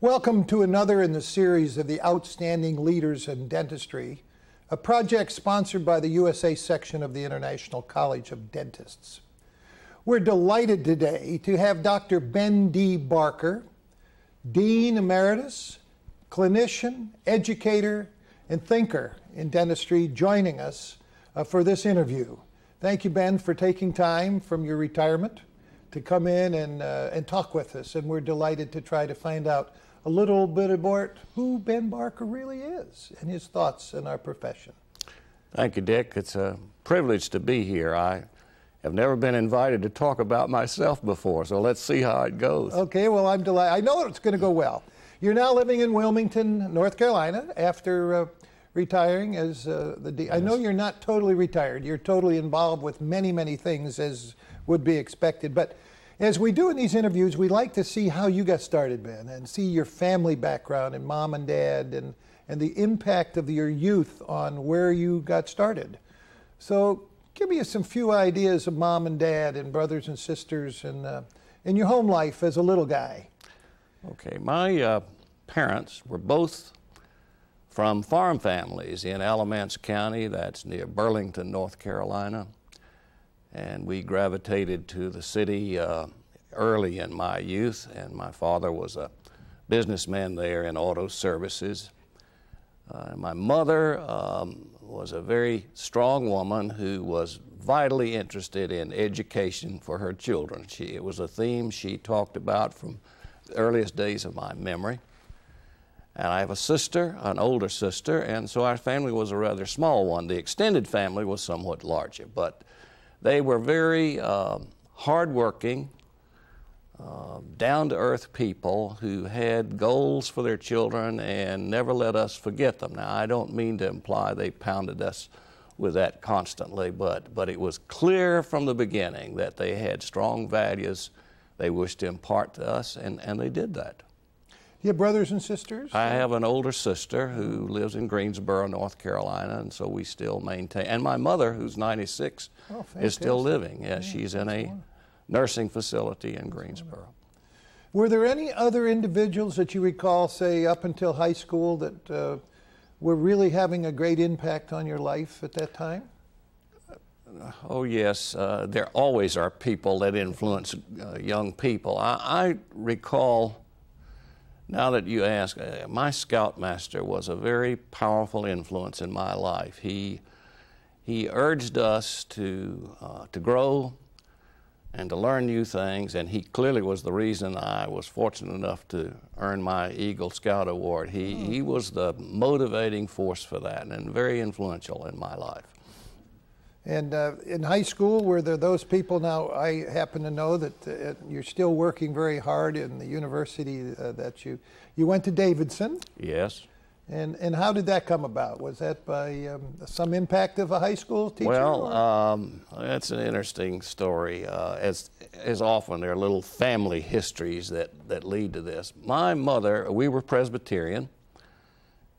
Welcome to another in the series of the Outstanding Leaders in Dentistry, a project sponsored by the USA section of the International College of Dentists. We're delighted today to have Dr. Ben D. Barker, Dean Emeritus, clinician, educator, and thinker in dentistry, joining us for this interview. Thank you, Ben, for taking time from your retirement to come in and talk with us, and we're delighted to try to find out a little bit about who Ben Barker really is and his thoughts in our profession. Thank you, Dick. It's a privilege to be here. I have never been invited to talk about myself before, so let's see how it goes. Okay, well, I'm delighted. I know it's going to go well. You're now living in Wilmington, North Carolina, after retiring as the dean. Yes. I know you're not totally retired. You're totally involved with many, many things, as would be expected. But as we do in these interviews, we like to see how you got started, Ben, and see your family background and mom and dad and the impact of your youth on where you got started. So give me some few ideas of mom and dad and brothers and sisters and in your home life as a little guy. Okay, my parents were both from farm families in Alamance County, that's near Burlington, North Carolina. And we gravitated to the city early in my youth, and my father was a businessman there in auto services. My mother was a very strong woman who was vitally interested in education for her children. It was a theme she talked about from the earliest days of my memory. And I have a sister, an older sister, and so our family was a rather small one. The extended family was somewhat larger, but they were very hardworking, down-to-earth people who had goals for their children and never let us forget them. Now, I don't mean to imply they pounded us with that constantly, but it was clear from the beginning that they had strong values they wished to impart to us, and they did that. You have brothers and sisters? I have an older sister who lives in Greensboro, North Carolina, and so we still maintain. And my mother, who's 96, is still living. Yeah, she's in a nursing facility in Greensboro. Were there any other individuals that you recall, say, up until high school that were really having a great impact on your life at that time? Oh, yes. There always are people that influence young people. I recall, now that you ask, my scoutmaster was a very powerful influence in my life. He urged us to grow and to learn new things, and he clearly was the reason I was fortunate enough to earn my Eagle Scout Award. He was the motivating force for that and very influential in my life. And in high school, were there those people? Now, I happen to know that you're still working very hard in the university that you went to Davidson. Yes. And how did that come about? Was that by some impact of a high school teacher? Well, that's an interesting story. As often, there are little family histories that lead to this. My mother, we were Presbyterian,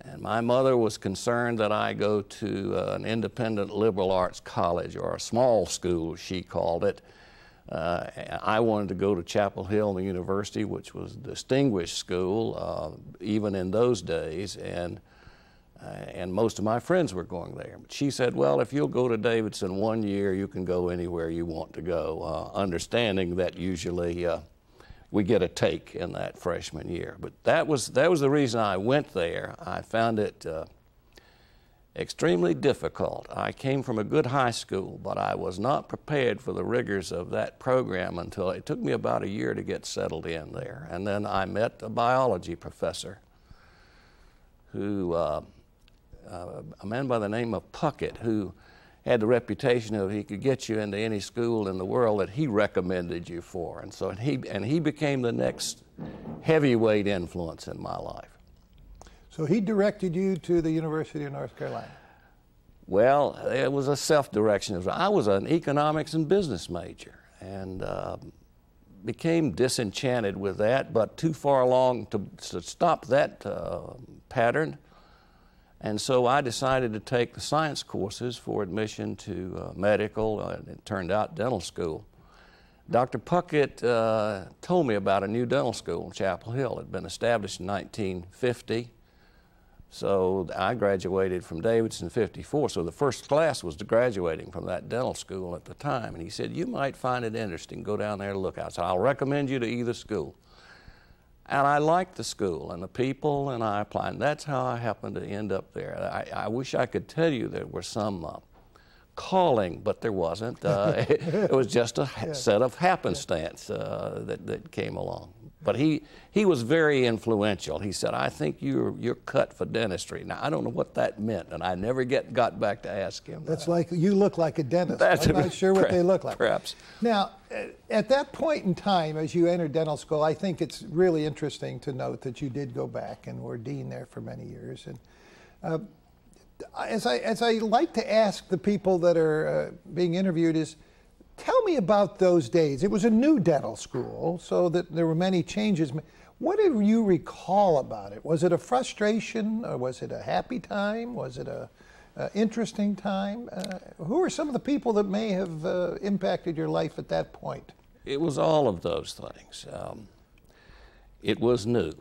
and my mother was concerned that I go to an independent liberal arts college, or a small school, she called it. I wanted to go to Chapel Hill University, which was a distinguished school, even in those days, and most of my friends were going there. But she said, well, if you'll go to Davidson 1 year, you can go anywhere you want to go, understanding that usually we get a take in that freshman year. But that was the reason I went there. I found it extremely difficult. I came from a good high school, but I was not prepared for the rigors of that program until it took me about a year to get settled in there. And then I met a biology professor who, a man by the name of Puckett, who had the reputation of he could get you into any school in the world that he recommended you for. And so he became the next heavyweight influence in my life. So he directed you to the University of North Carolina? Well, it was a self-direction. I was an economics and business major, and became disenchanted with that, but too far along to stop that pattern. And so I decided to take the science courses for admission to medical, and it turned out dental school. Dr. Puckett told me about a new dental school in Chapel Hill. It had been established in 1950. So I graduated from Davidson in '54, so the first class was graduating from that dental school at the time. And he said, you might find it interesting, go down there and look. I said, I'll recommend you to either school. And I liked the school and the people, and I applied. And that's how I happened to end up there. I wish I could tell you there were some calling, but there wasn't. It was just a set of happenstance that came along. But he was very influential. He said, I think you're cut for dentistry. Now, I don't know what that meant, and I never got back to ask him. That's like, you look like a dentist. I'm not sure what they look like. Perhaps. Now, at that point in time, as you entered dental school, I think it's really interesting to note that you did go back and were dean there for many years. And as I like to ask the people that are being interviewed is, tell me about those days. It was a new dental school, so that there were many changes. What do you recall about it? Was it a frustration, or was it a happy time? Was it a interesting time? Who are some of the people that may have impacted your life at that point? It was all of those things. It was new.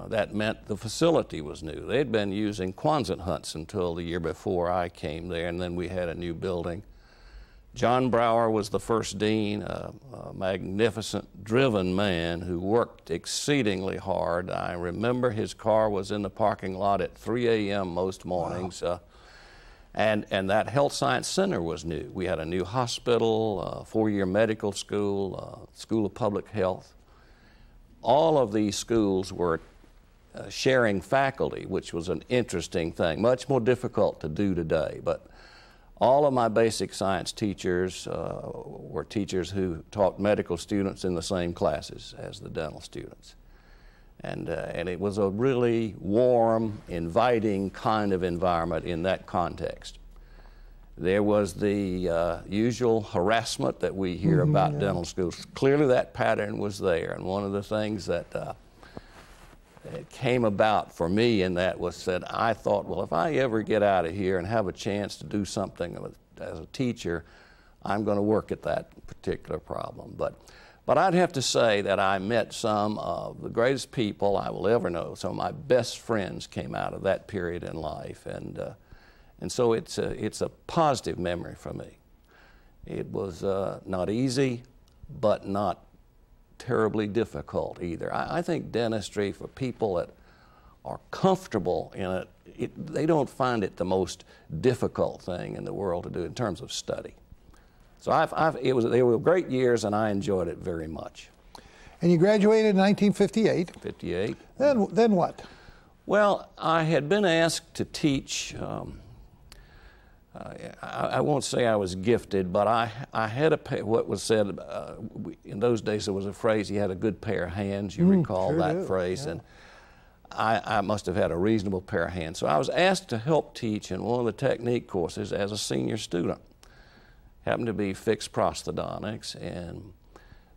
That meant the facility was new. They'd been using Quonset hunts until the year before I came there, and then we had a new building. John Brower was the first dean, a magnificent, driven man who worked exceedingly hard. I remember his car was in the parking lot at 3 a.m. most mornings. Wow. And that health science center was new. We had a new hospital, a 4-year medical school, school of public health. All of these schools were sharing faculty, which was an interesting thing, much more difficult to do today. But all of my basic science teachers were teachers who taught medical students in the same classes as the dental students. And it was a really warm, inviting kind of environment in that context. There was the usual harassment that we hear about dental schools. Clearly that pattern was there, and one of the things that it came about for me in that was that I thought, well, if I ever get out of here and have a chance to do something as a teacher, I'm going to work at that particular problem. But I'd have to say that I met some of the greatest people I will ever know. Some of my best friends came out of that period in life, and so it's a positive memory for me. It was not easy, but not terribly difficult either. I think dentistry, for people that are comfortable in it, they don't find it the most difficult thing in the world to do in terms of study. So they were great years, and I enjoyed it very much. And you graduated in 1958. 58. Then what? Well, I had been asked to teach. I won't say I was gifted, but I had what was said, in those days there was a phrase, you had a good pair of hands. You recall that phrase. Yeah. And I must have had a reasonable pair of hands. So I was asked to help teach in one of the technique courses as a senior student. Happened to be fixed prosthodontics, and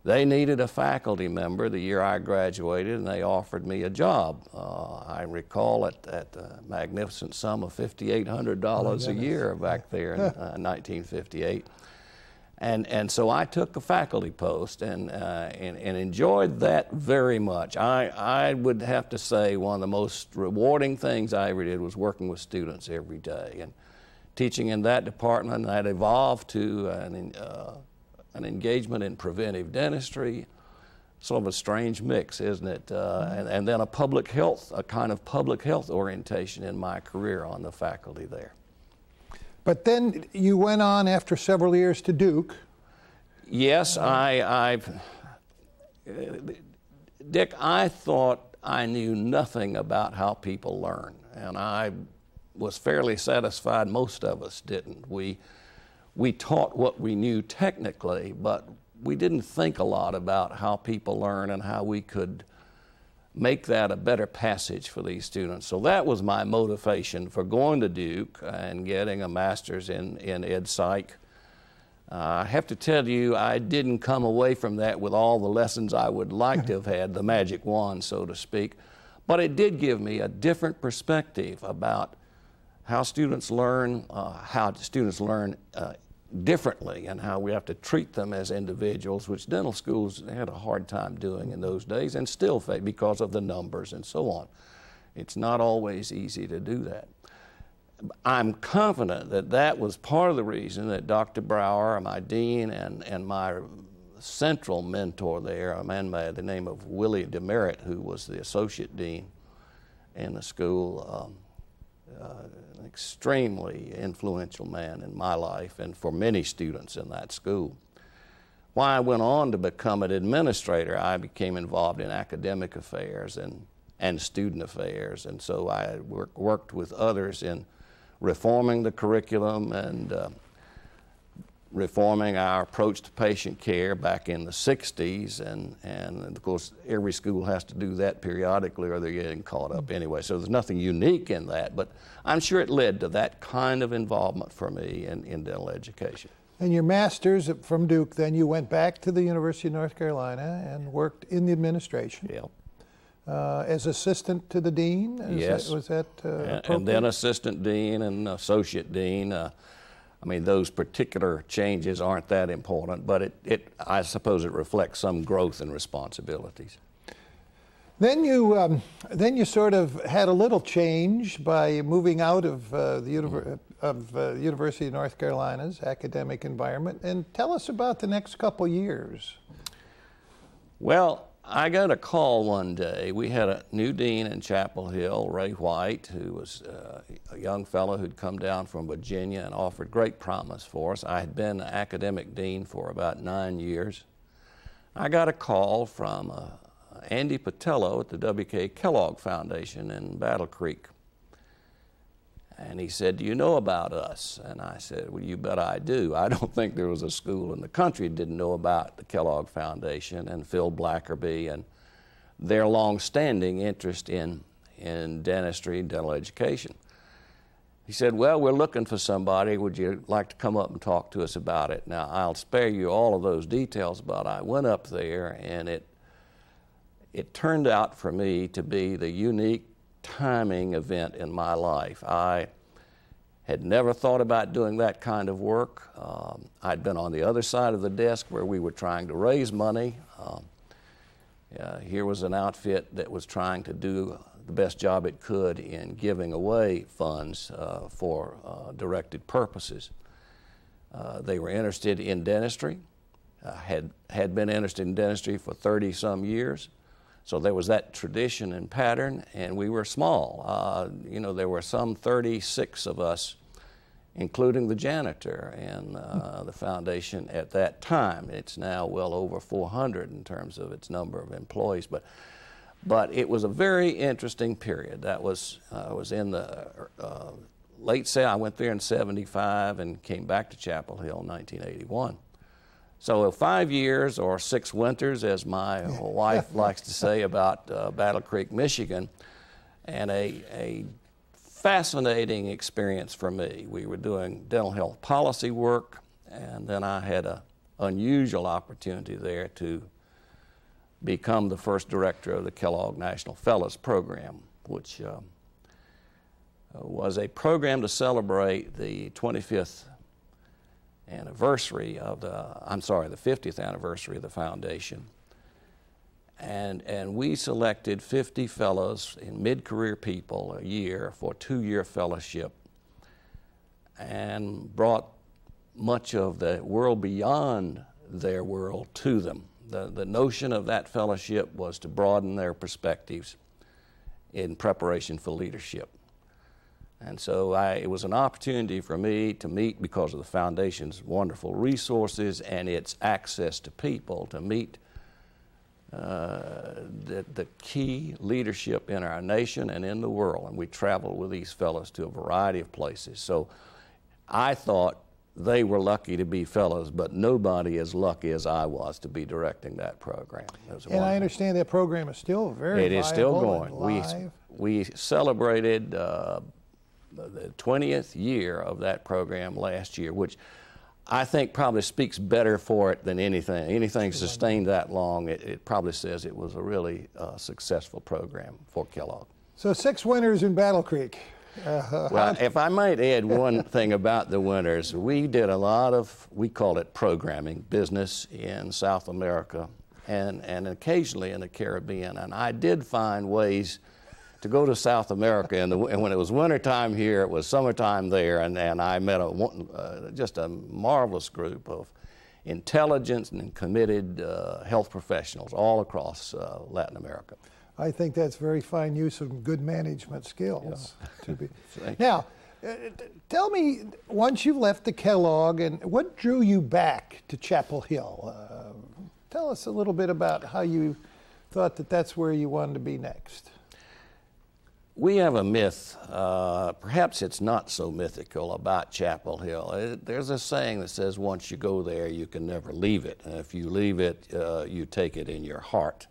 they needed a faculty member the year I graduated, and they offered me a job. I recall at the magnificent sum of $5,800 a year back there in 1958. And so I took a faculty post and enjoyed that very much. I would have to say one of the most rewarding things I ever did was working with students every day. And teaching in that department, that evolved to an engagement in preventive dentistry, sort of a strange mix, isn't it? And then a kind of public health orientation in my career on the faculty there. But then you went on after several years to Duke. Yes, Dick, I thought I knew nothing about how people learn, and I was fairly satisfied most of us didn't. We taught what we knew technically, but we didn't think a lot about how people learn and how we could make that a better passage for these students. So that was my motivation for going to Duke and getting a master's in Ed Psych. I have to tell you, I didn't come away from that with all the lessons I would like to have had, the magic wand, so to speak, but it did give me a different perspective about how students learn differently and how we have to treat them as individuals, which dental schools had a hard time doing in those days and still face because of the numbers and so on. It's not always easy to do that. I'm confident that that was part of the reason that Dr. Brower, my dean, and my central mentor there, a man by the name of Willie Demerit, who was the associate dean in the school, an extremely influential man in my life and for many students in that school. When I went on to become an administrator, I became involved in academic affairs and student affairs, and so I worked with others in reforming the curriculum and reforming our approach to patient care back in the 60s, and of course every school has to do that periodically or they're getting caught up anyway, so there's nothing unique in that, but I'm sure it led to that kind of involvement for me in dental education. And your master's from Duke, then you went back to the University of North Carolina and worked in the administration. Yeah. As assistant to the dean? Yes. Was that and then assistant dean and associate dean. I mean, those particular changes aren't that important, but I suppose it reflects some growth and responsibilities. Then you sort of had a little change by moving out of the University of North Carolina's academic environment. And tell us about the next couple years. Well, I got a call one day. We had a new dean in Chapel Hill, Ray White, who was a young fellow who'd come down from Virginia and offered great promise for us. I had been academic dean for about 9 years. I got a call from Andy Patello at the W.K. Kellogg Foundation in Battle Creek. And he said, "Do you know about us?" And I said, "Well, you bet I do. I don't think there was a school in the country that didn't know about the Kellogg Foundation and Phil Blackerby and their long-standing interest in dentistry and dental education." He said, "Well, we're looking for somebody. Would you like to come up and talk to us about it?" Now, I'll spare you all of those details, but I went up there, and it turned out for me to be the unique timing event in my life. I had never thought about doing that kind of work. I'd been on the other side of the desk where we were trying to raise money. Here was an outfit that was trying to do the best job it could in giving away funds for directed purposes. They were interested in dentistry, had been interested in dentistry for 30-some years. So there was that tradition and pattern, and we were small. You know, there were some 36 of us, including the janitor and the foundation at that time. It's now well over 400 in terms of its number of employees, but it was a very interesting period. That was, I was in the late, I went there in 75 and came back to Chapel Hill in 1981. So 5 years or 6 winters, as my wife likes to say about Battle Creek, Michigan, and a fascinating experience for me. We were doing dental health policy work, and then I had an unusual opportunity there to become the first director of the Kellogg National Fellows Program, which was a program to celebrate the 25th anniversary of the 50th anniversary of the foundation. And we selected 50 fellows in mid-career people a year for a 2-year fellowship and brought much of the world beyond their world to them. The notion of that fellowship was to broaden their perspectives in preparation for leadership. And so it was an opportunity for me to meet, because of the foundation's wonderful resources and its access to people, to meet the key leadership in our nation and in the world. And we traveled with these fellows to a variety of places. So I thought they were lucky to be fellows, but nobody as lucky as I was to be directing that program. And I understand that program is still very viable. It is still going. We celebrated the 20th year of that program last year, which I think probably speaks better for it than anything. Anything sustained that long, it probably says it was a really successful program for Kellogg. So 6 winters in Battle Creek. Well, if I might add one thing about the winters, we did a lot of, we call it programming, business in South America and occasionally in the Caribbean. And I did find ways to go to South America, and when it was wintertime here, it was summertime there, and I met just a marvelous group of intelligent and committed health professionals all across Latin America. I think that's very fine use of good management skills. Yeah. Now, tell me, once you left the Kellogg, and what drew you back to Chapel Hill? Tell us a little bit about how you thought that that's where you wanted to be next. We have a myth, perhaps it's not so mythical, about Chapel Hill. There's a saying that says once you go there, you can never leave it. And if you leave it, you take it in your heart.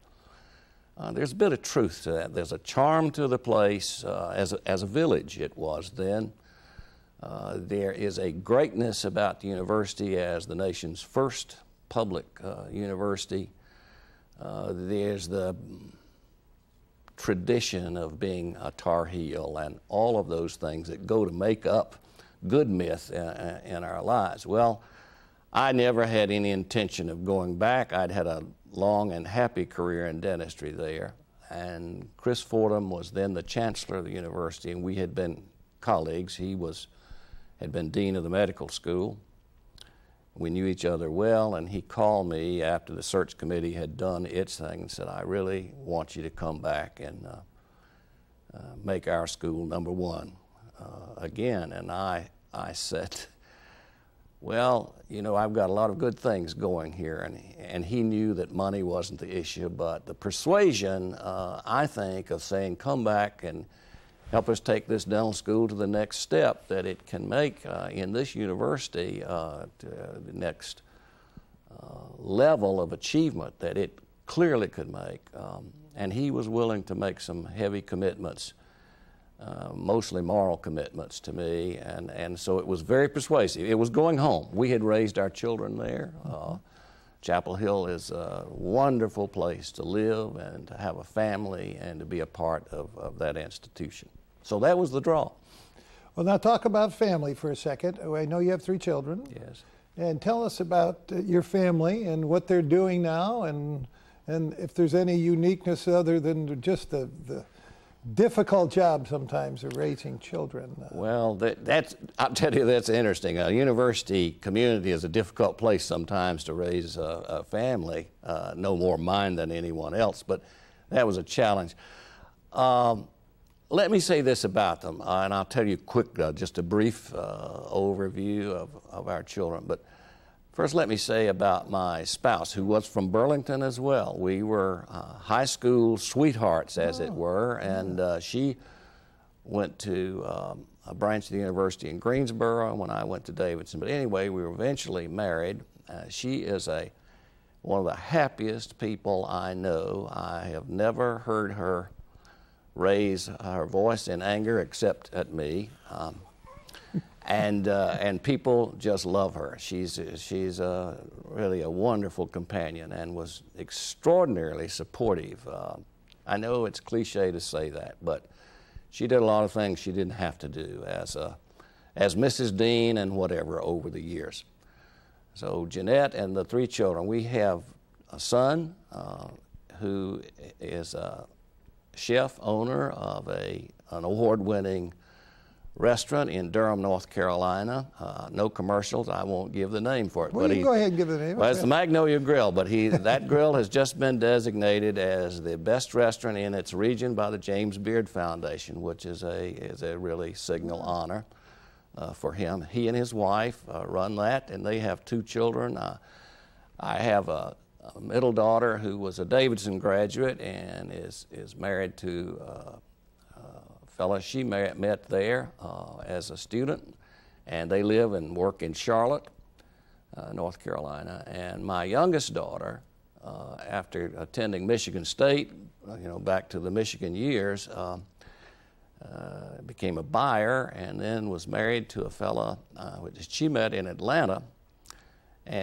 There's a bit of truth to that. There's a charm to the place, as a village it was then. There is a greatness about the university as the nation's first public university. There's the tradition of being a Tar Heel and all of those things that go to make up good myth in our lives. Well, I never had any intention of going back. I'd had a long and happy career in dentistry there, and Chris Fordham was then the chancellor of the university, and we had been colleagues. He had been dean of the medical school. We knew each other well, and he called me after the search committee had done its thing and said, I really want you to come back and make our school #1 again. And I said, well, you know, I've got a lot of good things going here. And he knew that money wasn't the issue, but the persuasion, I think, of saying, come back and help us take this dental school to the next step that it can make in this university, to the next level of achievement that it clearly could make. And he was willing to make some heavy commitments, mostly moral commitments to me, and so it was very persuasive. It was going home. We had raised our children there. Chapel Hill is a wonderful place to live and to have a family and to be a part of that institution. So that was the draw. Well, now talk about family for a second. I know you have 3 children. Yes. And tell us about your family and what they're doing now, and if there's any uniqueness other than just the difficult job sometimes of raising children. Well, I'll tell you, that's interesting. A university community is a difficult place sometimes to raise a family, no more mine than anyone else, but that was a challenge. Let me say this about them, and I'll tell you quick, just a brief overview of our children. But first, let me say about my spouse, who was from Burlington as well. We were high school sweethearts, as it were, and she went to a branch of the university in Greensboro when I went to Davidson. But anyway, we were eventually married. She is one of the happiest people I know. I have never heard her raise her voice in anger except at me, and people just love her. She's really a wonderful companion and was extraordinarily supportive. I know it's cliche to say that, but she did a lot of things she didn't have to do as Mrs. Dean and whatever over the years. So Jeanette and the 3 children, we have a son who is a chef, owner of an award-winning restaurant in Durham, North Carolina. No commercials. I won't give the name for it. Well, you can go ahead and give the name. Well, it's the Magnolia Grill, but that grill has just been designated as the best restaurant in its region by the James Beard Foundation, which is a really signal honor for him. He and his wife run that, and they have 2 children. I have a middle daughter who was a Davidson graduate and is married to a fellow she met there as a student, and they live and work in Charlotte, North Carolina. And my youngest daughter, after attending Michigan State, back to the Michigan years, became a buyer and then was married to a fellow which she met in Atlanta,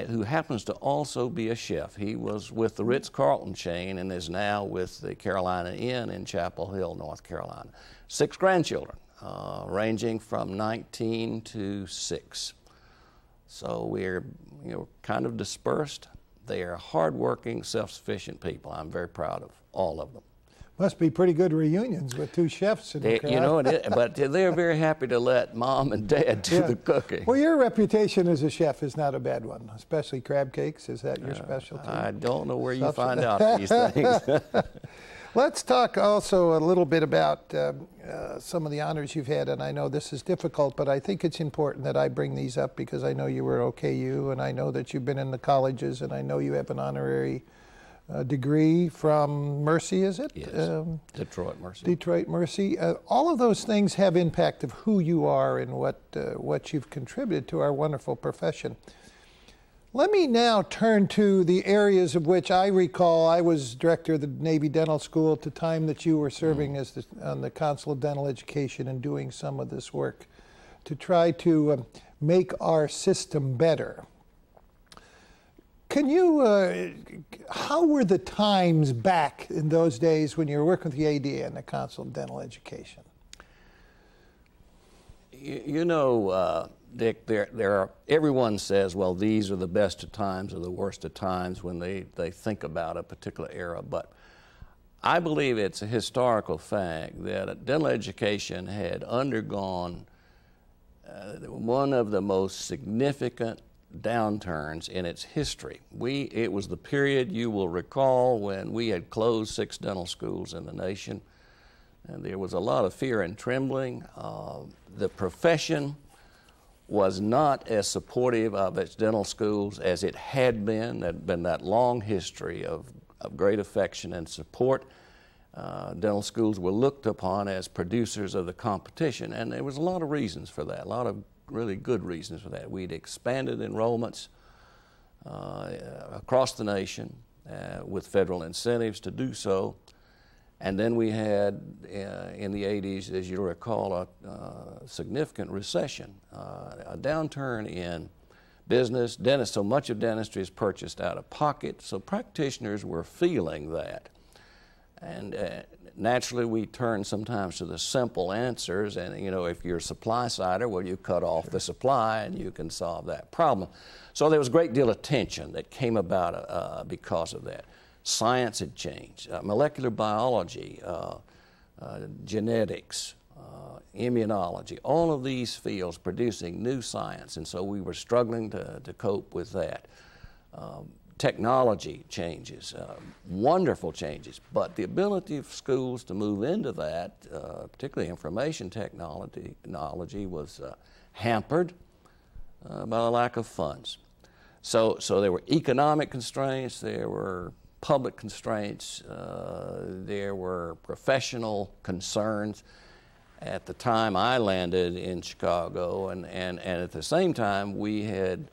who happens to also be a chef. He was with the Ritz-Carlton chain and is now with the Carolina Inn in Chapel Hill, North Carolina. 6 grandchildren. ranging from 19 to 6. So we're kind of dispersed. They are hardworking, self-sufficient people. I'm very proud of all of them. Must be pretty good reunions with two chefs in the crowd. But they're very happy to let Mom and Dad do the cooking. Well, your reputation as a chef is not a bad one, especially crab cakes. Is that your specialty? I don't know where you find out these things. Let's talk also a little bit about some of the honors you've had, and I know this is difficult, but I think it's important that I bring these up because I know you were OKU, and I know that you've been in the colleges, and I know you have an honorary degree from Mercy, is it? Yes, Detroit Mercy. Detroit Mercy. All of those things have impact of who you are and what you've contributed to our wonderful profession. Let me now turn to the areas of which I recall I was director of the Navy Dental School at the time that you were serving as on the Council of Dental Education and doing some of this work to try to make our system better. Can you, how were the times back in those days when you were working with the ADA and the Council of Dental Education? Dick, everyone says, well, these are the best of times or the worst of times when they think about a particular era. But I believe it's a historical fact that dental education had undergone one of the most significant downturns in its history. It was the period, you will recall, when we had closed 6 dental schools in the nation, and there was a lot of fear and trembling. The profession was not as supportive of its dental schools as it had been. There had been that long history of great affection and support. Dental schools were looked upon as producers of the competition, and there was a lot of reasons for that, a lot of really good reasons for that. We'd expanded enrollments across the nation with federal incentives to do so. And then we had, in the 80s, as you recall, a significant recession, a downturn in business. So much of dentistry is purchased out of pocket, so practitioners were feeling that. And naturally, we turn sometimes to the simple answers, and if you're a supply-sider, well, you cut off the supply and you can solve that problem. So there was a great deal of tension that came about because of that. Science had changed, molecular biology, genetics, immunology, all of these fields producing new science, and so we were struggling to cope with that. Technology changes, wonderful changes, but the ability of schools to move into that, particularly information technology, was hampered by the lack of funds. So there were economic constraints, there were public constraints, there were professional concerns. At the time I landed in Chicago, and at the same time we had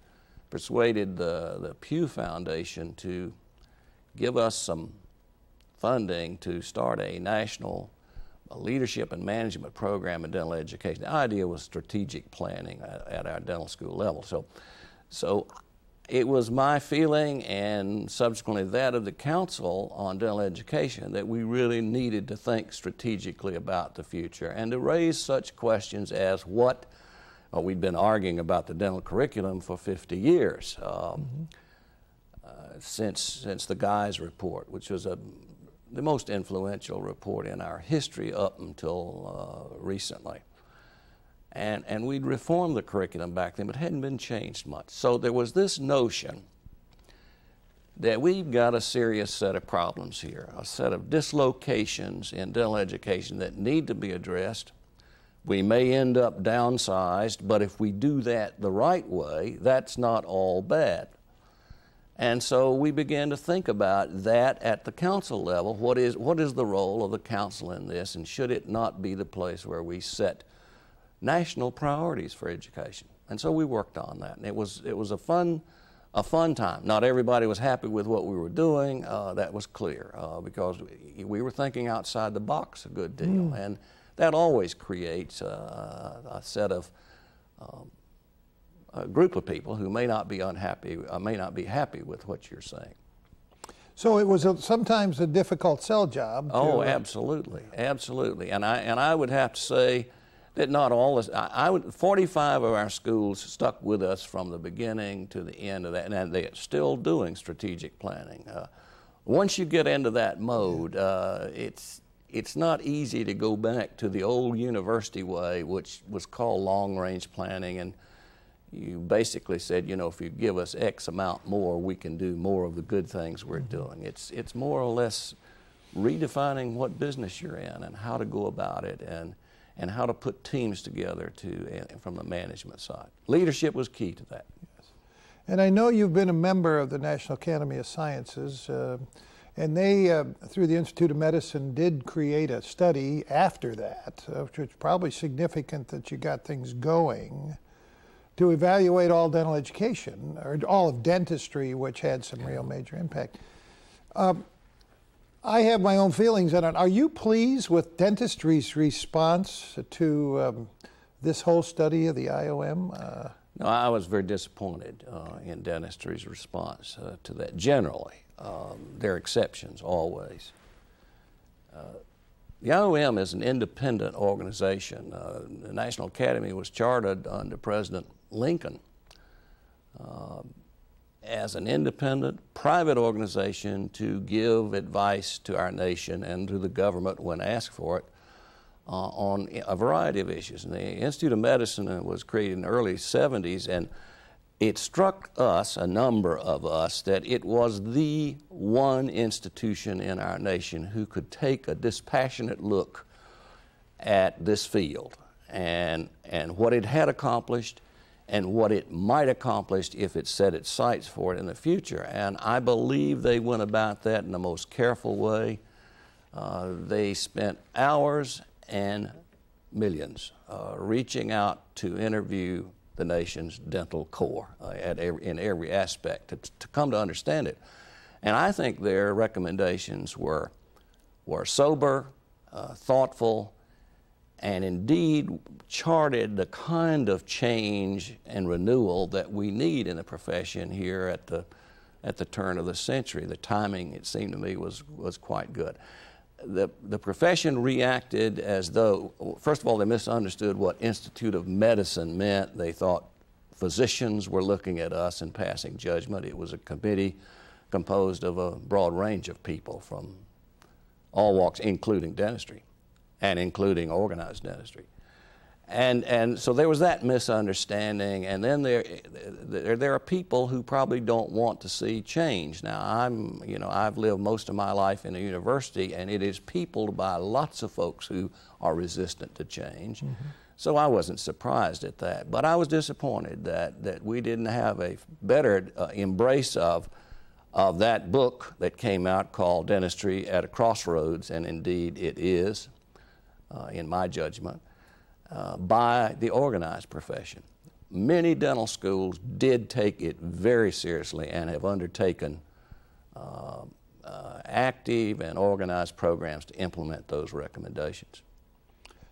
persuaded the Pew Foundation to give us some funding to start a national leadership and management program in dental education. The idea was strategic planning at our dental school level. So it was my feeling, and subsequently that of the Council on Dental Education, that we really needed to think strategically about the future and to raise such questions as we'd been arguing about the dental curriculum for 50 years, since the Guys report, which was the most influential report in our history up until recently. And we'd reformed the curriculum back then, but it hadn't been changed much. So there was this notion that we've got a serious set of problems here, a set of dislocations in dental education that need to be addressed. We may end up downsized, but if we do that the right way, that's not all bad. And so we began to think about that at the council level. What is the role of the council in this, and should it not be the place where we set national priorities for education? And so we worked on that, and it was a fun time. Not everybody was happy with what we were doing. That was clear because we were thinking outside the box a good deal, and that always creates a set of a group of people who may not be unhappy, may not be happy with what you're saying. So it was sometimes a difficult sell job. Oh, absolutely, absolutely. And I would have to say that not all is, 45 of our schools stuck with us from the beginning to the end of that, and they're still doing strategic planning. Once you get into that mode, it's not easy to go back to the old university way, which was called long-range planning, and you basically said, you know, if you give us X amount more, we can do more of the good things we're doing. It's more or less redefining what business you're in and how to go about it, and how to put teams together from the management side. Leadership was key to that. Yes. And I know you've been a member of the National Academy of Sciences, and they, through the Institute of Medicine, did create a study after that, which was probably significant that you got things going, to evaluate all dental education, or all of dentistry, which had some real major impact. I have my own feelings on it. Are you pleased with dentistry's response to this whole study of the IOM? No, I was very disappointed in dentistry's response to that generally. There are exceptions always. The IOM is an independent organization. The National Academy was chartered under President Lincoln as an independent private organization to give advice to our nation and to the government when asked for it on a variety of issues. And the Institute of Medicine was created in the early 70s, and it struck us, a number of us, that it was the one institution in our nation who could take a dispassionate look at this field and what it had accomplished and what it might accomplish if it set its sights for it in the future. And I believe they went about that in the most careful way. They spent hours and millions reaching out to interview the nation's dental corps in every aspect to come to understand it. And I think their recommendations were sober, thoughtful, and indeed charted the kind of change and renewal that we need in the profession here at the turn of the century. The timing, it seemed to me, was quite good. The profession reacted as though, first of all, they misunderstood what Institute of Medicine meant. They thought physicians were looking at us and passing judgment. It was a committee composed of a broad range of people from all walks, including dentistry, and including organized dentistry. And so there was that misunderstanding, and then there are people who probably don't want to see change. Now, I've lived most of my life in a university, and it is peopled by lots of folks who are resistant to change. Mm-hmm. So I wasn't surprised at that, but I was disappointed that we didn't have a better embrace of that book that came out called Dentistry at a Crossroads, and indeed it is, in my judgment, by the organized profession. Many dental schools did take it very seriously and have undertaken active and organized programs to implement those recommendations.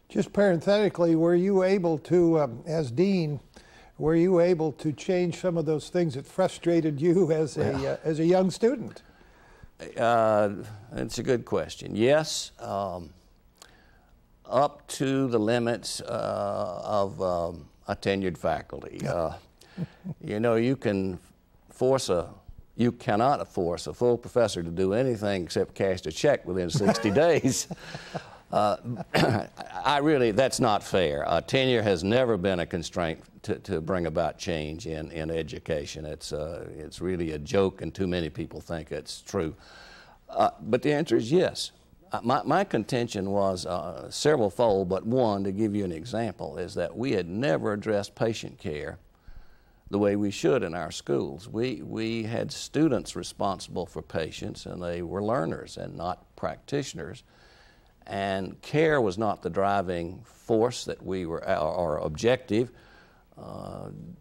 Just parenthetically, were you able to, as dean, were you able to change some of those things that frustrated you as a young student? It's a good question. Yes. Up to the limits of a tenured faculty. You know, you cannot force a full professor to do anything except cash a check within 60 days. That's not fair. Tenure has never been a constraint to bring about change in education. It's really a joke, and too many people think it's true. But the answer is yes. My contention was several-fold, but one, to give you an example, is that we had never addressed patient care the way we should in our schools. We had students responsible for patients, and they were learners and not practitioners. And care was not the driving force that we were, or objective.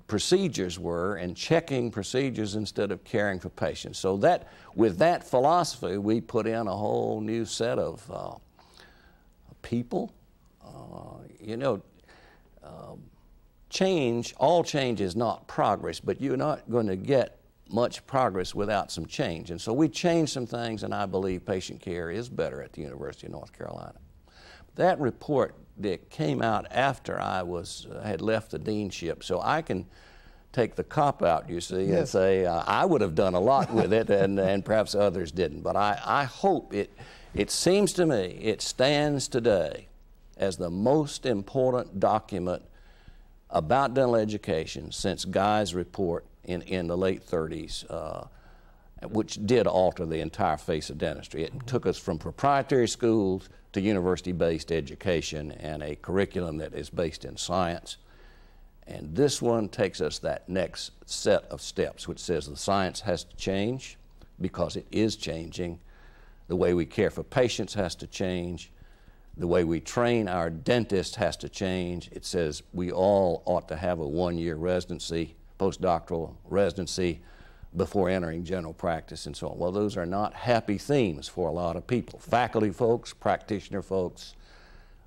Procedures were, and checking procedures instead of caring for patients. So that, with that philosophy, we put in a whole new set of people. All change is not progress, but you're not going to get much progress without some change. And so we changed some things, and I believe patient care is better at the University of North Carolina. that report that came out after I had left the deanship, so I can take the cop out, you see, and say I would have done a lot with it, and perhaps others didn't. But I hope it seems to me it stands today as the most important document about dental education since Guy's report in the late 30s, which did alter the entire face of dentistry. It took us from proprietary schools to university-based education and a curriculum that is based in science. And this one takes us that next set of steps, which says the science has to change because it is changing. The way we care for patients has to change. The way we train our dentists has to change. It says we all ought to have a one-year residency, postdoctoral residency, before entering general practice and so on. Well, those are not happy themes for a lot of people, faculty folks, practitioner folks,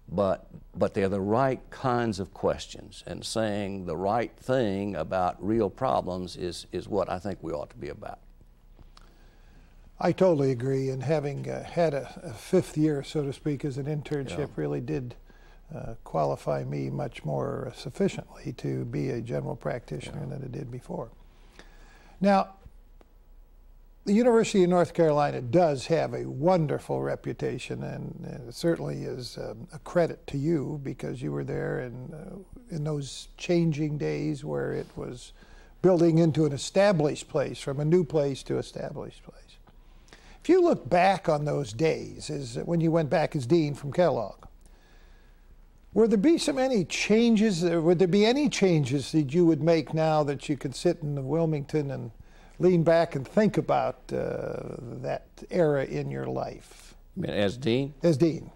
but they're the right kinds of questions, and saying the right thing about real problems is what I think we ought to be about. I totally agree, and having had a fifth year, so to speak, as an internship really did qualify me much more sufficiently to be a general practitioner than it did before. Now, the University of North Carolina does have a wonderful reputation, and it certainly is a credit to you because you were there in those changing days where it was building into an established place, from a new place to established place. If you look back on those days, when you went back as dean from Kellogg, would there be any changes that you would make now that you could sit in Wilmington and lean back and think about that era in your life? You mean as dean? As dean.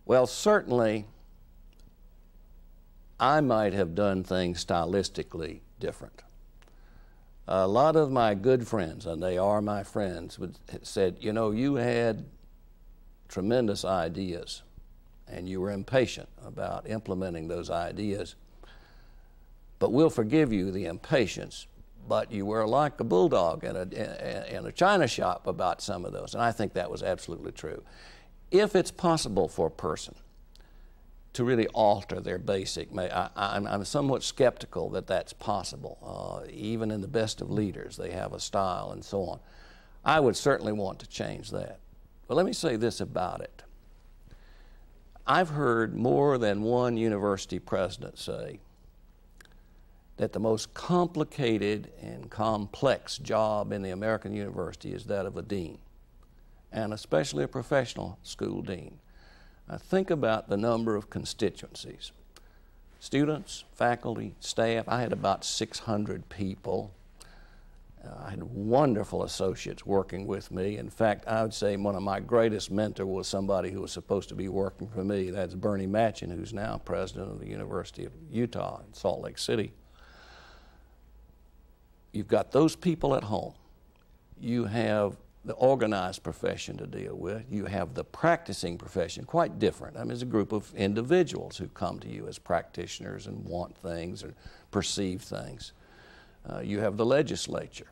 Well, certainly I might have done things stylistically different. A lot of my good friends, and they are my friends, said, you know, you had tremendous ideas and you were impatient about implementing those ideas, but we'll forgive you the impatience, but you were like a bulldog in a china shop about some of those, and I think that was absolutely true. If it's possible for a person to really alter their basic, I'm somewhat skeptical that that's possible. Even in the best of leaders, they have a style and so on. I would certainly want to change that. But let me say this about it. I've heard more than one university president say that the most complicated and complex job in the American university is that of a dean, and especially a professional school dean. Now think about the number of constituencies. Students, faculty, staff. I had about 600 people. I had wonderful associates working with me. In fact, I would say one of my greatest mentors was somebody who was supposed to be working for me. That's Bernie Matchin, who's now president of the University of Utah in Salt Lake City. You've got those people at home. You have the organized profession to deal with. You have the practicing profession, quite different. I mean, it's a group of individuals who come to you as practitioners and want things or perceive things. You have the legislature.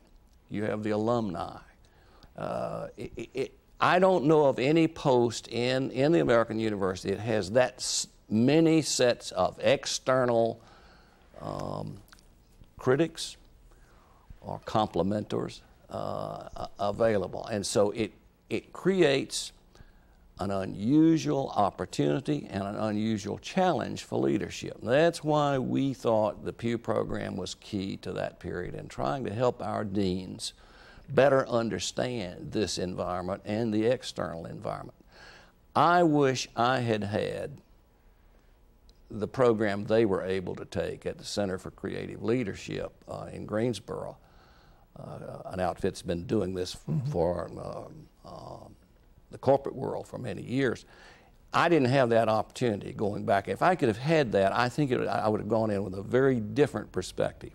You have the alumni. I don't know of any post in the American university that has that many sets of external critics or complimentors available. And so it creates an unusual opportunity and an unusual challenge for leadership. That's why we thought the Pew program was key to that period in trying to help our deans better understand this environment and the external environment. I wish I had had the program they were able to take at the Center for Creative Leadership in Greensboro, an outfit that's been doing this for the corporate world for many years. I didn't have that opportunity going back. If I could have had that, I think I would have gone in with a very different perspective.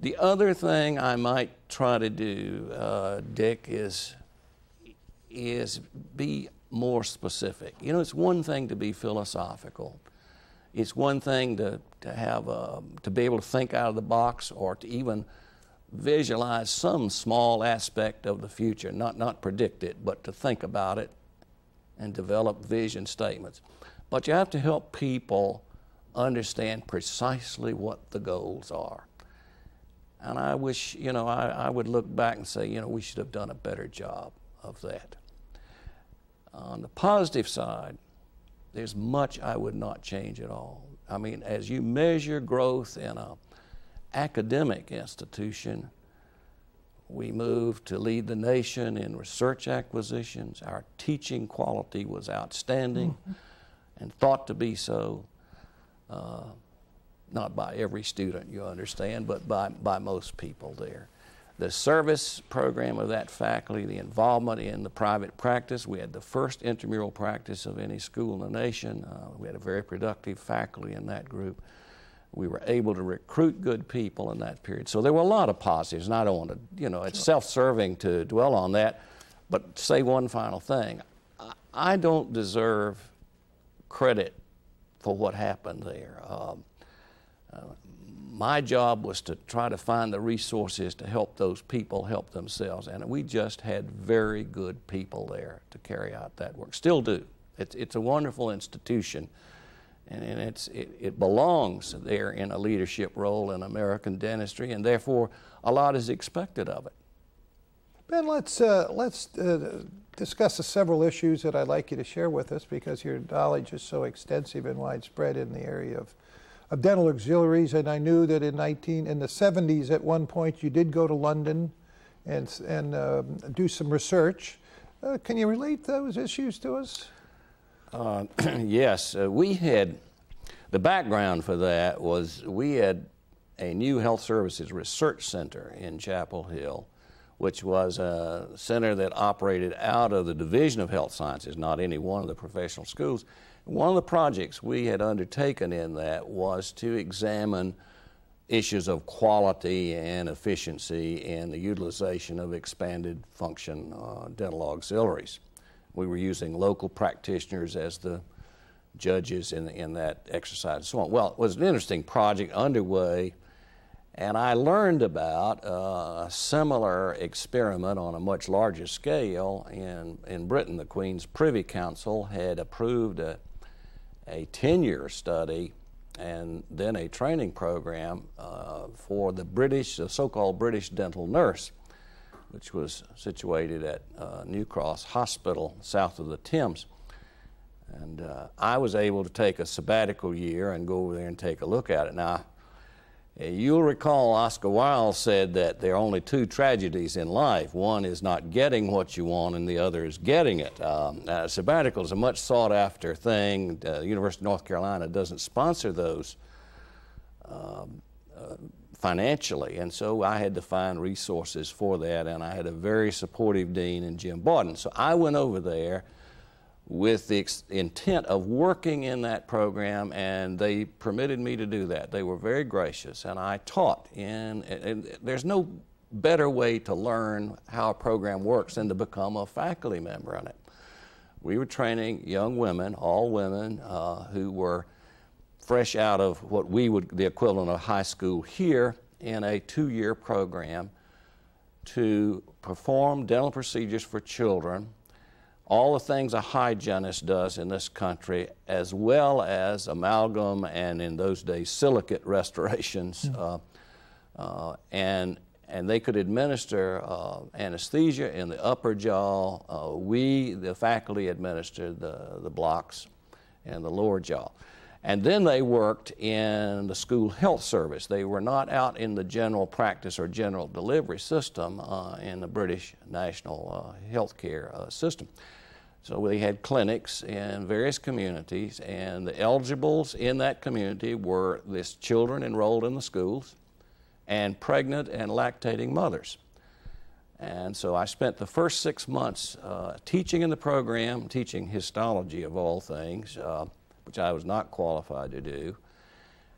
The other thing I might try to do, Dick, is be more specific. You know, it's one thing to be philosophical. It's one thing to be able to think out of the box, or to even visualize some small aspect of the future, not predict it, but to think about it and develop vision statements. But you have to help people understand precisely what the goals are. And I wish, I would look back and say, we should have done a better job of that. On the positive side, there's much I would not change at all. I mean, as you measure growth in an academic institution, we moved to lead the nation in research acquisitions. Our teaching quality was outstanding and thought to be so. Not by every student, you understand, but by most people there. The service program of that faculty, the involvement in the private practice, we had the first intramural practice of any school in the nation. We had a very productive faculty in that group. We were able to recruit good people in that period. So there were a lot of positives, and I don't want to, it's self-serving to dwell on that, but say one final thing. I don't deserve credit for what happened there. My job was to try to find the resources to help those people help themselves, and we just had very good people there to carry out that work. Still do. It's a wonderful institution, and it belongs there in a leadership role in American dentistry, and therefore a lot is expected of it. Ben, let's discuss the several issues that I'd like you to share with us, because your knowledge is so extensive and widespread in the area of dental auxiliaries. And I knew that in the 70s at one point you did go to London and do some research. Can you relate those issues to us? Yes, we had, the background for that was we had a new health services research center in Chapel Hill, which was a center that operated out of the Division of Health Sciences, not any one of the professional schools. One of the projects we had undertaken in that was to examine issues of quality and efficiency and the utilization of expanded function dental auxiliaries. We were using local practitioners as the judges in that exercise and so on. Well, it was an interesting project underway, and I learned about a similar experiment on a much larger scale in Britain. The Queen's Privy Council had approved a 10-year study and then a training program for the so-called British dental nurse, which was situated at New Cross Hospital south of the Thames. And I was able to take a sabbatical year and go over there and take a look at it. Now, you'll recall Oscar Wilde said that there are only two tragedies in life. One is not getting what you want, and the other is getting it. Sabbatical is a much sought-after thing. The University of North Carolina doesn't sponsor those financially, and so I had to find resources for that, and I had a very supportive dean in Jim Bawden. So I went over there with the intent of working in that program, and they permitted me to do that. They were very gracious, and I taught and there's no better way to learn how a program works than to become a faculty member in it. We were training young women, all women, who were fresh out of what the equivalent of high school here, in a 2-year program to perform dental procedures for children, all the things a hygienist does in this country, as well as amalgam and in those days silicate restorations, and they could administer anesthesia in the upper jaw. We, the faculty, administered the blocks in the lower jaw. And then they worked in the school health service. They were not out in the general practice or general delivery system in the British national healthcare system. So we had clinics in various communities, and the eligibles in that community were these children enrolled in the schools and pregnant and lactating mothers. And so I spent the first 6 months teaching in the program, teaching histology of all things, which I was not qualified to do,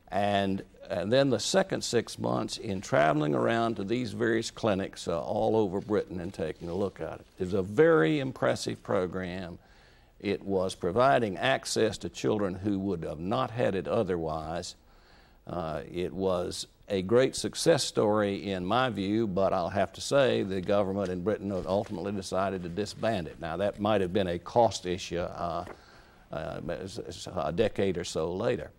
and then the second 6 months in traveling around to these various clinics all over Britain and taking a look at it. It was a very impressive program. It was providing access to children who would have not had it otherwise. It was a great success story in my view, but I'll have to say the government in Britain ultimately decided to disband it. Now that might have been a cost issue a decade or so later,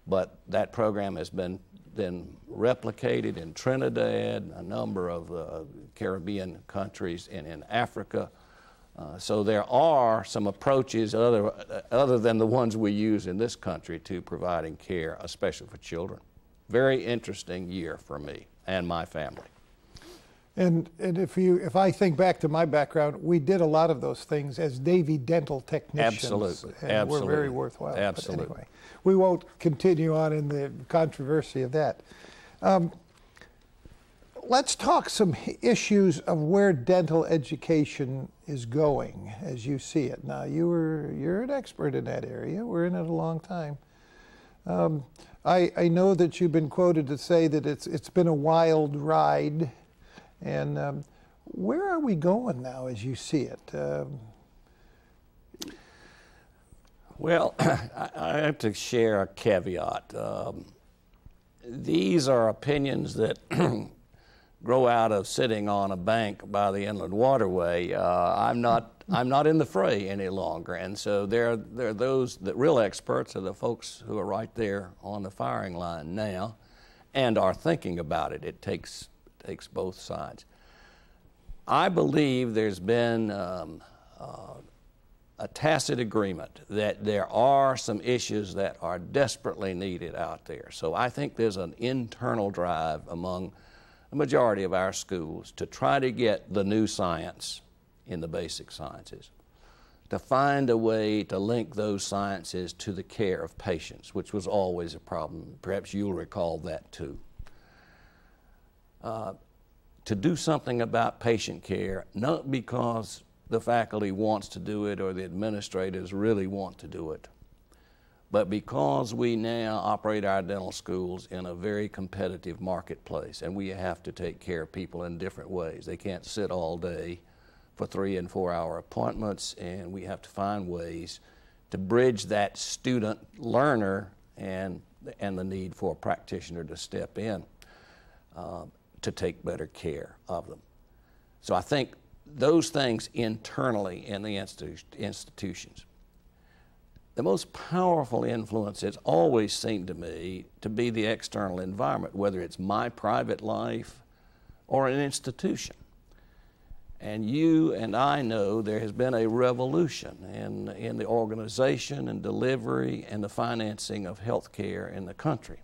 but that program has been then replicated in Trinidad, a number of Caribbean countries, and in Africa. So there are some approaches other than the ones we use in this country to providing care, especially for children. Very interesting year for me and my family. And if I think back to my background, we did a lot of those things as Navy dental technicians. Absolutely. And Absolutely. were very worthwhile. Absolutely. But anyway, we won't continue on in the controversy of that. Let's talk some issues of where dental education is going as you see it. Now, you're an expert in that area. We're in it a long time. I know that you've been quoted to say that it's been a wild ride. And where are we going now as you see it? Well, I have to share a caveat. These are opinions that grow out of sitting on a bank by the inland waterway. I'm not in the fray any longer, and so there are those that real experts are the folks who are right there on the firing line now, and are thinking about it. It takes both sides. I believe there's been a tacit agreement that there are some issues that are desperately needed out there. So I think there's an internal drive among the majority of our schools to try to get the new science in the basic sciences, to find a way to link those sciences to the care of patients, which was always a problem. Perhaps you'll recall that too. To do something about patient care, not because the faculty wants to do it or the administrators really want to do it, but because we now operate our dental schools in a very competitive marketplace, and we have to take care of people in different ways. They can't sit all day for 3 and 4 hour appointments, and we have to find ways to bridge that student learner and the need for a practitioner to step in to take better care of them. So I think those things internally in the institutions. The most powerful influence has always seemed to me to be the external environment, whether it's my private life or an institution. And you and I know there has been a revolution in the organization and delivery and the financing of health care in the country.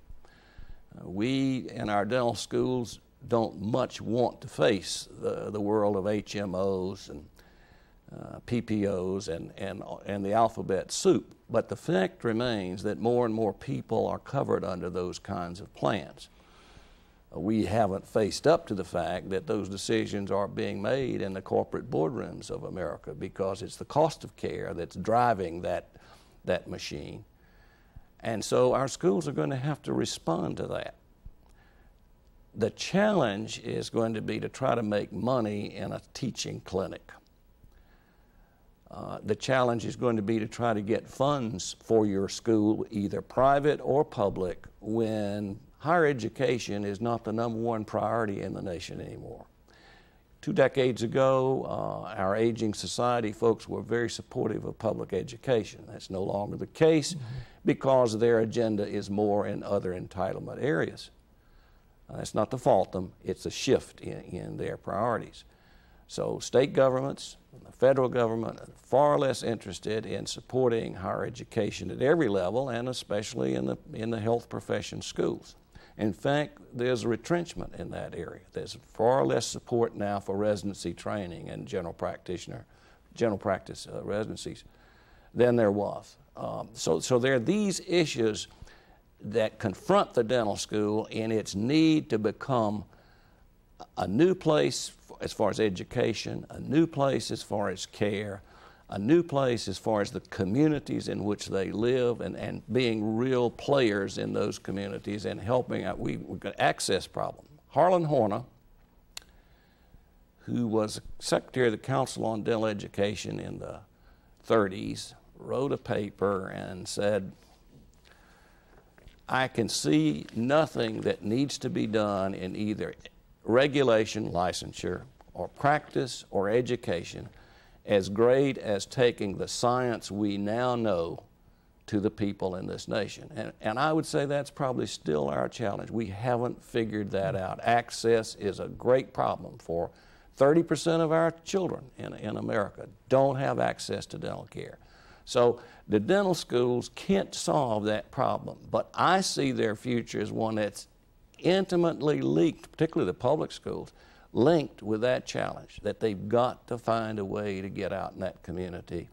We in our dental schools don't much want to face the world of HMOs and PPOs and the alphabet soup. But the fact remains that more and more people are covered under those kinds of plans. We haven't faced up to the fact that those decisions are being made in the corporate boardrooms of America, because it's the cost of care that's driving that machine. And so our schools are going to have to respond to that. The challenge is going to be to try to make money in a teaching clinic. The challenge is going to be to try to get funds for your school, either private or public, when higher education is not the #1 priority in the nation anymore. 2 decades ago, our aging society folks were very supportive of public education. That's no longer the case because their agenda is more in other entitlement areas. That's not to fault them, it's a shift in their priorities. So state governments, the federal government are far less interested in supporting higher education at every level, and especially in the health profession schools. In fact, there's a retrenchment in that area. There's far less support now for residency training and general practice residencies than there was. So there are these issues that confront the dental school in its need to become a new place as far as education, a new place as far as care, a new place as far as the communities in which they live, and being real players in those communities and helping out. We've got an access problem. Harlan Horner, who was Secretary of the Council on Dental Education in the 30s, wrote a paper and said, I can see nothing that needs to be done in either regulation, licensure, or practice or education as great as taking the science we now know to the people in this nation. And I would say that's probably still our challenge. We haven't figured that out. Access is a great problem for 30% of our children in America don't have access to dental care. So the dental schools can't solve that problem, but I see their future as one that's intimately linked, particularly the public schools, linked with that challenge, that they've got to find a way to get out in that community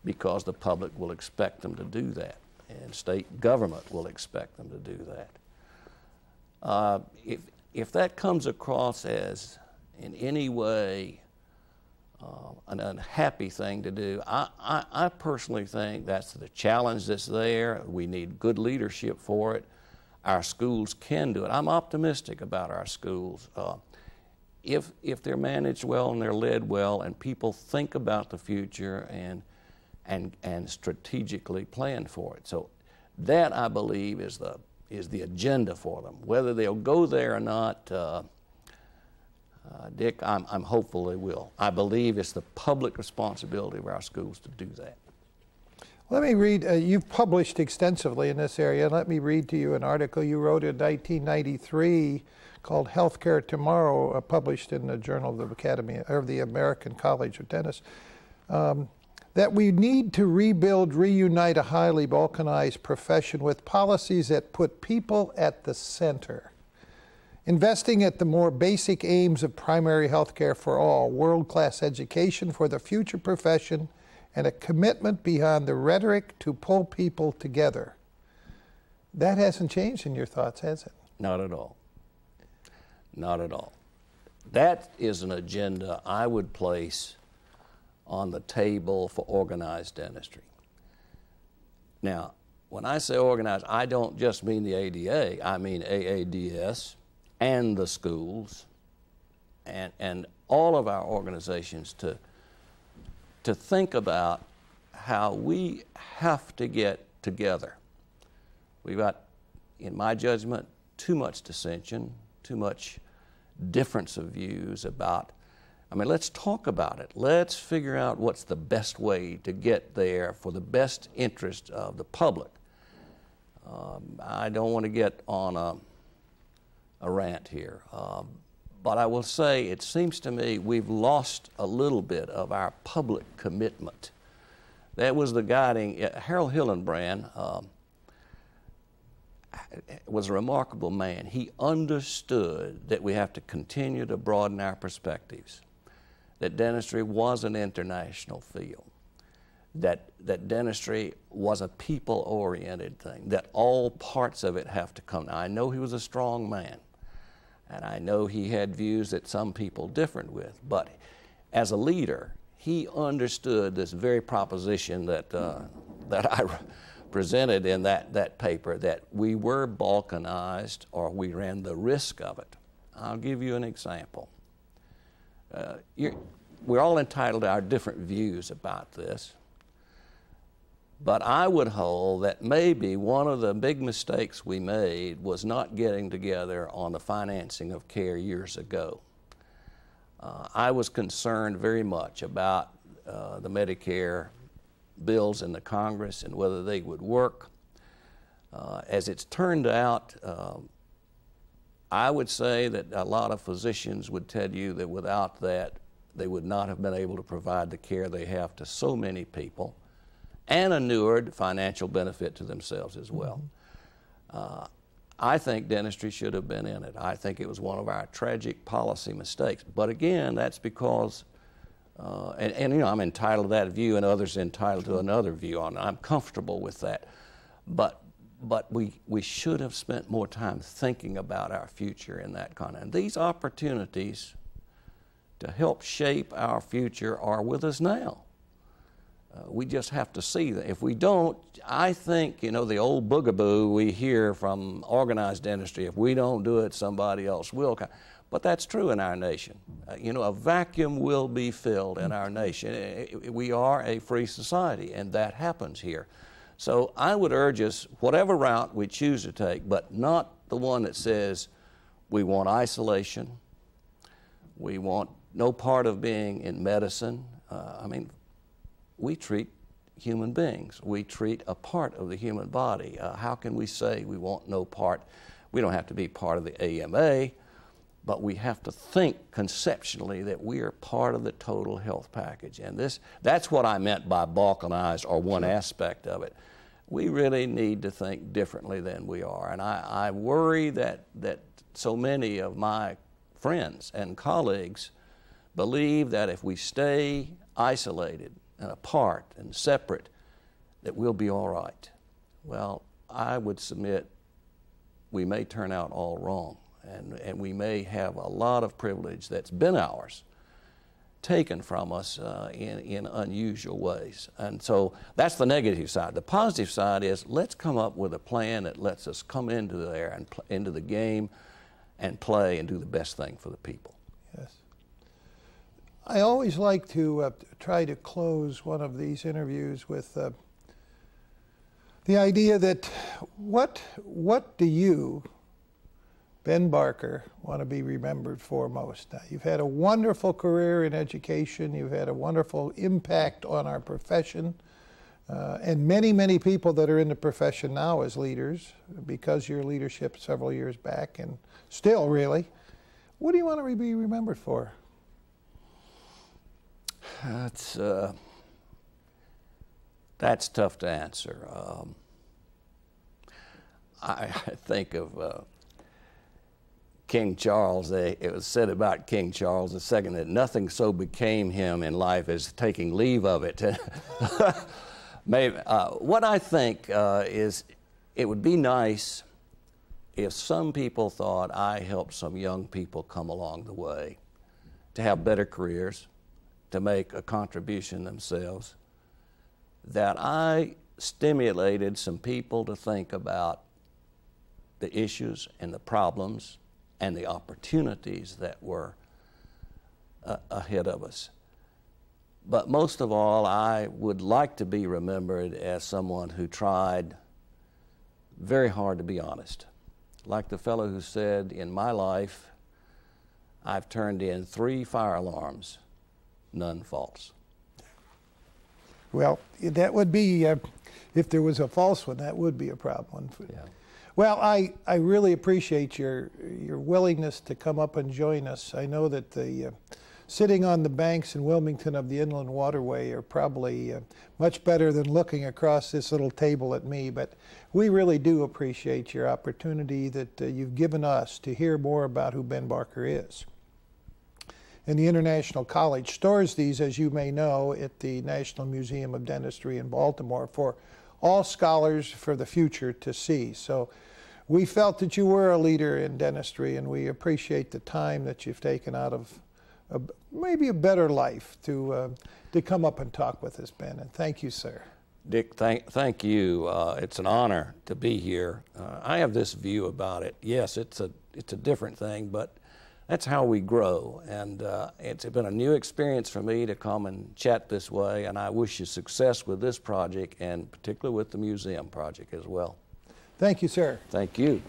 because the public will expect them to do that, and state government will expect them to do that. If that comes across as in any way an unhappy thing to do, I personally think that's the challenge that's there. We need good leadership for it. Our schools can do it. I'm optimistic about our schools. If they're managed well and they're led well and people think about the future and strategically plan for it. So that, I believe, is the agenda for them. Whether they'll go there or not, Dick, I'm hopeful they will. I believe it's the public responsibility of our schools to do that. Let me read, you've published extensively in this area. Let me read to you an article you wrote in 1993 called Healthcare Tomorrow, published in the Journal of the Academy, or the American College of Dentists, that we need to rebuild, reunite a highly balkanized profession with policies that put people at the center. Investing at the more basic aims of primary health care for all, world-class education for the future profession, and a commitment beyond the rhetoric to pull people together. That hasn't changed in your thoughts, has it? Not at all. Not at all. That is an agenda I would place on the table for organized dentistry. Now, when I say organized, I don't just mean the ADA, I mean AADS and the schools and all of our organizations to think about how we have to get together. We've got, in my judgment, too much dissension, too much difference of views about, I mean, let's talk about it. Let's figure out what's the best way to get there for the best interest of the public. I don't want to get on a rant here, but I will say it seems to me we've lost a little bit of our public commitment. That was the guiding, Harold Hillenbrand was a remarkable man. He understood that we have to continue to broaden our perspectives, that dentistry was an international field, that dentistry was a people-oriented thing, that all parts of it have to come. Now, I know he was a strong man, and I know he had views that some people differed with, but as a leader, he understood this very proposition that I presented in that paper, that we were balkanized or we ran the risk of it. I'll give you an example. We're all entitled to our different views about this, but I would hold that maybe one of the big mistakes we made was not getting together on the financing of care years ago. I was concerned very much about the Medicare bills in the Congress and whether they would work. As it's turned out, I would say that a lot of physicians would tell you that without that, they would not have been able to provide the care they have to so many people and inured financial benefit to themselves as well. I think dentistry should have been in it. I think it was one of our tragic policy mistakes. But again, that's because, and you know, I'm entitled to that view and others entitled to another view on it. I'm comfortable with that. But we should have spent more time thinking about our future in that context. And these opportunities to help shape our future are with us now. We just have to see that. If we don't, I think, you know, the old boogaboo we hear from organized dentistry, if we don't do it, somebody else will. But that's true in our nation. You know, a vacuum will be filled in our nation. We are a free society, and that happens here. So I would urge us, whatever route we choose to take, but not the one that says we want isolation, we want no part of being in medicine. I mean, we treat human beings. We treat a part of the human body. How can we say we want no part? We don't have to be part of the AMA, but we have to think conceptually that we are part of the total health package. And that's what I meant by balkanized, or one aspect of it. We really need to think differently than we are. And I worry that so many of my friends and colleagues believe that if we stay isolated and apart and separate, that we'll be all right. Well, I would submit we may turn out all wrong, and we may have a lot of privilege that's been ours taken from us in unusual ways. And so that's the negative side. The positive side is, let's come up with a plan that lets us come into there and into the game and play and do the best thing for the people. Yes. I always like to try to close one of these interviews with the idea that what do you, Ben Barker, want to be remembered for most? Now, you've had a wonderful career in education. You've had a wonderful impact on our profession, and many, many people that are in the profession now as leaders because of your leadership several years back, and still really. What do you want to be remembered for? That's tough to answer. I think of King Charles. It was said about King Charles II that nothing so became him in life as taking leave of it. Maybe, what I think is, it would be nice if some people thought I helped some young people come along the way to have better careers, to make a contribution themselves, that I stimulated some people to think about the issues and the problems and the opportunities that were ahead of us. But most of all, I would like to be remembered as someone who tried very hard to be honest. Like the fellow who said, in my life, I've turned in 3 fire alarms, none false. Well, that would be, if there was a false one, that would be a problem. Yeah. Well, I really appreciate your willingness to come up and join us. I know that the sitting on the banks in Wilmington of the Inland Waterway are probably much better than looking across this little table at me, but we really do appreciate your opportunity that you've given us to hear more about who Ben Barker is. And the International College stores these, as you may know, at the National Museum of Dentistry in Baltimore for all scholars for the future to see. So we felt that you were a leader in dentistry, and we appreciate the time that you've taken out of maybe a better life to come up and talk with us, Ben. And thank you, sir. Dick, thank you. It's an honor to be here. I have this view about it. Yes, it's a different thing, but that's how we grow. And it's been a new experience for me to come and chat this way, and I wish you success with this project, and particularly with the museum project as well. Thank you, sir. Thank you.